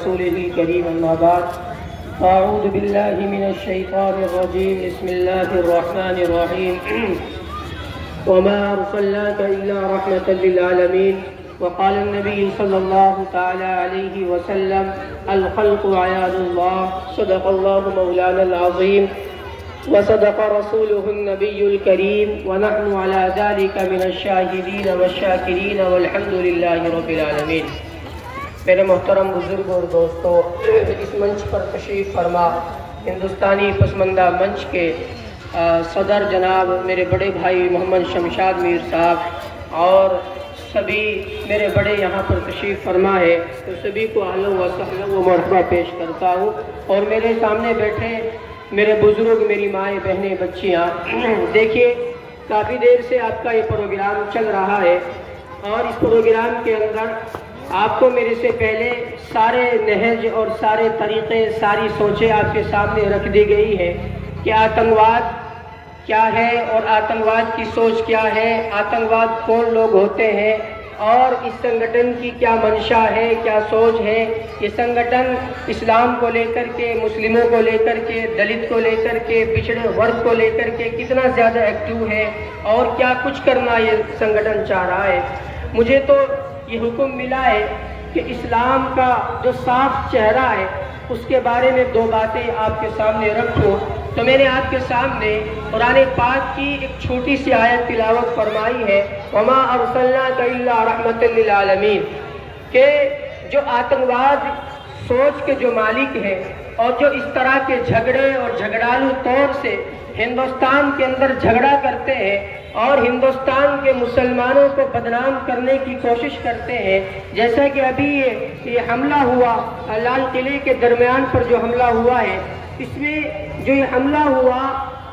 رسوله الكريم أما بعد أعوذ بالله من الشيطان الرجيم بسم الله الرحمن الرحيم وما أرسلناك إلا رحمة للعالمين وقال النبي صلى الله تعالى عليه وسلم الخلق عيال الله صدق الله مولانا العظيم وصدق رسوله النبي الكريم ونحن على ذلك من الشاهدين والشاكرين والحمد لله رب العالمين. میرے محترم بزرگ اور دوستو، اس منچ پر تشریف فرما ہندوستانی پسماندہ منچ کے صدر جناب میرے بڑے بھائی محمد شمشاد میر صاحب اور سبھی میرے بڑے یہاں پر تشریف فرما ہے، تو سبھی کو اہلا و سہلا و مرحبا پیش کرتا ہوں. اور میرے سامنے بیٹھے میرے بزرگ، میری مائیں، بہنیں، بچیاں، دیکھیے کافی دیر سے آپ کا یہ پروگرام چل رہا ہے اور اس پروگرام کے اندر آپ کو میرے سے پہلے سارے نہج اور سارے طریقے، ساری سوچیں آپ کے سامنے رکھ دی گئی ہیں کہ آتنکواد کیا ہے اور آتنکواد کی سوچ کیا ہے، آتنکواد کون لوگ ہوتے ہیں اور اس سنگٹن کی کیا منشا ہے، کیا سوچ ہے. یہ سنگٹن اسلام کو لے کر کے، مسلموں کو لے کر کے، دلت کو لے کر کے، پچھڑے ورگ کو لے کر کے کتنا زیادہ ایکٹیو ہے اور کیا کچھ کرنا یہ سنگٹن چاہ رہا ہے. مجھے تو یہ حکم ملا ہے کہ اسلام کا جو صاف چہرہ ہے اس کے بارے میں دو باتیں آپ کے سامنے رکھوں. تو میں نے آپ کے سامنے قرآن پاک کی ایک چھوٹی سی آیت تلاوت فرمائی ہے، وَمَا أَرْسَلْنَاكَ إِلَّا رَحْمَةً لِّلْعَالَمِينَ، کہ جو آتنکواد سوچ کے جو مالک ہیں اور جو اس طرح کے جھگڑے اور جھگڑالو طور سے ہندوستان کے اندر جھگڑا کرتے ہیں اور ہندوستان کے مسلمانوں کو بدنام کرنے کی کوشش کرتے ہیں، جیسا کہ ابھی یہ حملہ ہوا لال قلعے کے درمیان پر جو حملہ ہوا ہے، اس میں جو یہ حملہ ہوا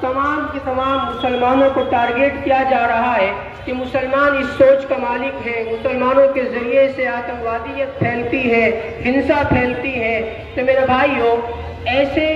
تمام کے تمام مسلمانوں کو ٹارگیٹ کیا جا رہا ہے کہ مسلمان اس سوچ کا مالک ہے، مسلمانوں کے ذریعے سے آتنکوادیت پھیلتی ہے، ہنسا پھیلتی ہے. تو میرے بھائیو، ایسے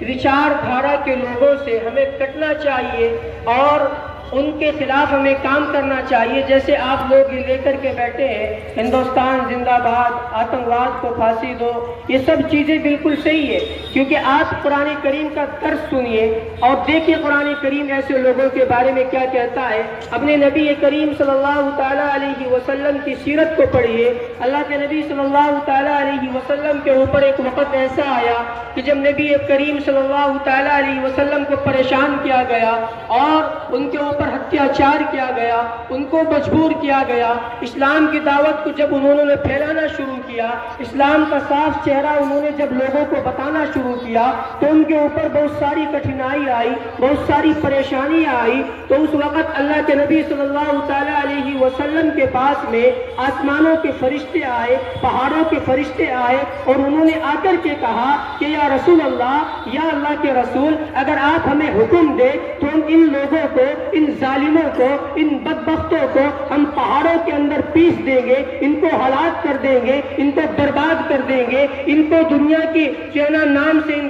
وچار دھارا کے لوگوں سے ہمیں کٹنا چاہیے اور ان کے خلاف ہمیں کام کرنا چاہیے. جیسے آپ لوگ یہ لے کر کے بیٹھے ہیں ہندوستان زندہ باد، آتنکواد کو پھانسی دو، یہ سب چیزیں بالکل صحیح ہے، کیونکہ آپ قرآن کریم کا درس سنیے اور دیکھیے قرآن کریم ایسے لوگوں کے بارے میں کیا کہتا ہے. اپنے نبی کریم صلی اللہ تعالیٰ علیہ وسلم کی سیرت کو پڑھیے. اللہ کے نبی صلی اللہ تعالیٰ علیہ وسلم کے اوپر ایک وقت ایسا آیا کہ جب نبی کریم صلی اللہ تعالیٰ علیہ وسلم کو پریشان کیا گیا اور ان کے اوپر اتیاچار کیا گیا، ان کو مجبور کیا گیا. اسلام کی دعوت کو جب انہوں نے پھیلانا شروع کیا، اسلام کا صاف چہرہ انہوں نے جب لوگوں کو بتانا شروع کیا، تو ان کے اوپر بہت ساری کٹھنائی آئی، بہت ساری پریشانیاں آئی. تو اس وقت اللہ کے نبی صلی اللہ تعالیٰ علیہ وسلم کے پاس میں آسمانوں کے فرشتے آئے، پہاڑوں کے فرشتے آئے اور انہوں نے آ کر کے کہا کہ یا رسول اللہ، یا اللہ کے رسول، اگر آپ ہمیں حکم دیں تو ہم ان لوگوں کو، ان ظالموں کو، ان بدبختوں کو ہم پہاڑوں کے اندر پیس دیں گے، ان کو ہلاک کر دیں گے، ان کو برباد کر دیں گے، ان کو دنیا کی نام سے ان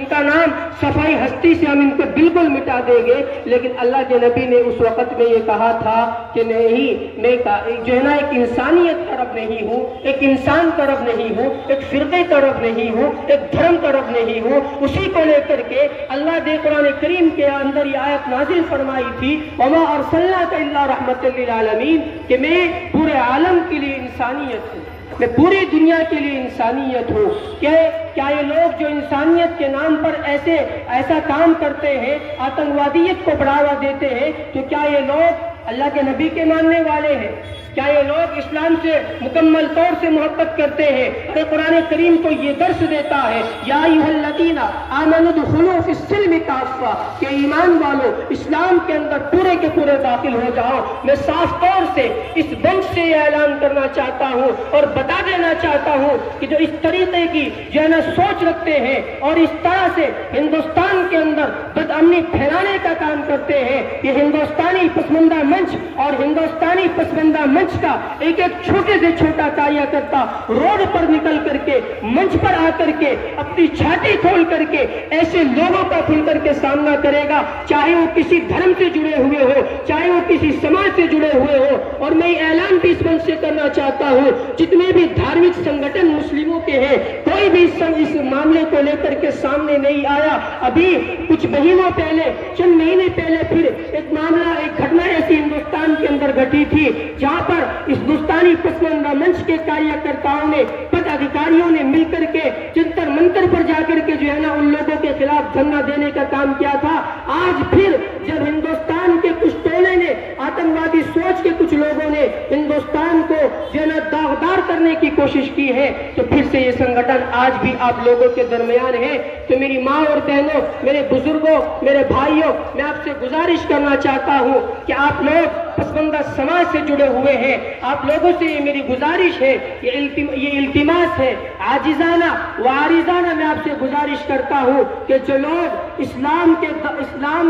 کا نام صفائی ہستی سے ہم ان کو بالکل مٹا دیں گے. لیکن اللہ کے نبی نے اس وقت میں یہ کہا تھا کہ نہیں، میں جو ہے نا ایک انسانیت طرف نہیں ہوں، ایک انسان طرف نہیں ہوں، ایک فرقے طرف نہیں ہوں، ایک دھرم طرف نہیں ہوں. اسی کو لے کر کے اللہ نے قرآن کریم کے اندر یہ آیت نازل فرمائی تھی، وَمَا أَرْسَلْنَاكَ إِلَّا رَحْمَةً لِّلْعَالَمِينَ، کہ میں پورے عالم کے لیے انسانیت ہوں، میں پوری دنیا کے لیے انسانیت ہوں. کہ کیا یہ لوگ جو انسانیت کے نام پر ایسا کام کرتے ہیں، آتنکوادیت کو بڑھاوا دیتے ہیں، تو کیا یہ لوگ اللہ کے نبی کے ماننے والے ہیں؟ کیا یہ لوگ اسلام سے مکمل طور سے محبت کرتے ہیں؟ ارے قرآن کریم تو یہ درس دیتا ہے، یا ایھا الذین آمنوا ادخلوا فی السلم کافہ، کہ ایمان والو اسلام کے اندر پورے کے پورے داخل ہو جاؤ. میں صاف طور سے اس بنچ سے یہ اعلان کرنا چاہتا ہوں اور بتا دینا چاہتا ہوں کہ جو اس طریقے کی جو ہے نا سوچ رکھتے ہیں اور اس طرح سے ہندوستان کے اندر بدامنی پھیلانے کا کام کرتے ہیں، یہ ہندوستانی پسماندہ منچ اور ہندوستانی پسماندہ منچ کا ایک چھوٹے سے چھوٹا کاریا کرتا روڈ پر نکل کر کے منچ پر آ کر کے اپنی چھاتی کھول کر کے ایسے لوگوں کا کھل کر کے سامنا کرے گا، چاہے وہ کسی دھرم سے جڑے ہوئے ہو، چاہے وہ کسی سماج سے جڑے ہوئے ہو۔ اور میں اعلان بھی اس منچ سے کرنا چاہتا ہوں، جتنے بھی دھارمک سنگٹن مسلموں کے ہیں، کوئی بھی اس معاملے کو لے کر کے سامنے نہیں آیا۔ ابھی کچھ مہینوں پہلے، چند مہینے پہلے پھر ایک معاملہ، ایک گھٹنا ایسی ہندوستان کے اندر گھٹی تھی، جہاں پر اس ہندوستانی پسماندہ منچ کے کاریہ کرتاؤں نے، پد ادھیکاریوں نے مل کر کے جنتر منتر پر جا کر کے جو ہے نا ان لوگوں کے خلاف دھرنا دینے کا کام کیا تھا۔ آج پھر جب ہندوستان کے کچھ ٹولے نے، آتنکوادی سوچ کے کچھ لوگوں نے ہندوستان کو جو ہے نا داغدار کرنے کی کوشش کی ہے، تو پھر سے یہ سنگٹن آج بھی آپ لوگوں کے درمیان ہے۔ تو میری ماں اور بہنوں، میرے بزرگوں، میرے بھائیوں، میں آپ سے گزارش کرنا چاہتا ہوں کہ آپ لوگ پسماندہ سماج سے جڑے ہوئے ہیں، آپ لوگوں سے یہ میری گزارش ہے، یہ التماس ہے، عاجزانہ و عارضانہ میں آپ سے گزارش کرتا ہوں کہ جو لوگ اسلام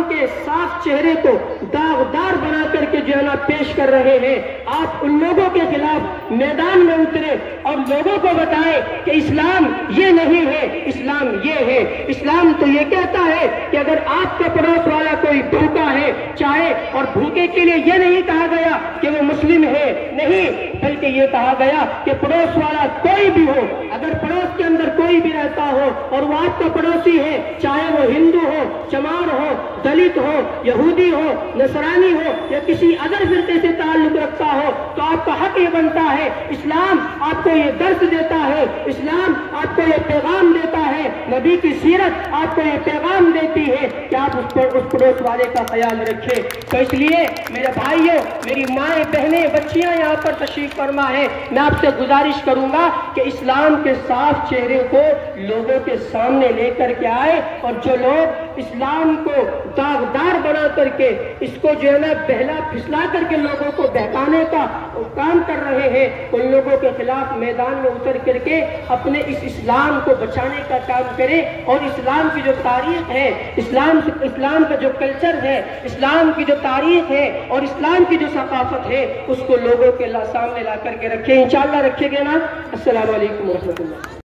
کے صاف چہرے کو داغدار بنا کر کے جو ہے نا پیش کر رہے ہیں، آپ ان لوگوں کے خلاف میدان میں اترے اور لوگوں کو بتائیں کہ اسلام یہ نہیں ہے، اسلام یہ ہے۔ اسلام تو یہ کہتا ہے کہ اگر آپ کا پڑوس والا کوئی بھوکا ہے، چاہے، اور بھوکے کے لیے یہ نہیں کہا گیا کہ وہ مسلم ہے، نہیں، بلکہ یہ کہا گیا کہ پڑوس والا کوئی بھی ہو، اگر پڑوس کے اندر کوئی بھی رہتا ہو اور وہ آپ کا پڑوسی ہے، چاہے وہ ہندو ہو، چمار ہو، دلت ہو، یہودی ہو، نصرانی ہو، یا کسی ادر فرقے سے تعلق رکھتا ہو، تو آپ کا حق یہ بنتا ہے، اسلام آپ کو یہ درس دیتا ہے، اسلام آپ کو یہ پیغام دیتا ہے، نبی کی سیرت آپ کو یہ پیغام دیتی ہے کہ آپ اس پڑوس والے کا خیال رکھیں۔ تو اس لیے میرے بھائیوں، میری مائیں، بہنیں، بچیاں یہاں پر تشریف فرما ہے، میں آپ سے گزارش کروں گا کہ اسلام کے صاف چہرے کو لوگوں کے سامنے لے کر کے آئے، اور جو لوگ اسلام کو داغدار بنا کر کے، اس کو جو ہے نا بہلا پھسلا کر کے لوگوں کو بہکانے کا کام کر رہے ہیں، ان لوگوں کے خلاف میدان میں اتر کر کے اپنے اس اسلام کو بچانے کا کام کریں، اور اسلام کی جو تاریخ ہے، اسلام کا جو کلچر ہے، اسلام کی جو تاریخ ہے اور اسلام کی جو ثقافت ہے، اس کو لوگوں کے سامنے لا کر کے رکھیں۔ انشاءاللہ رکھے گے نا۔ السلام علیکم ورحمۃ اللہ۔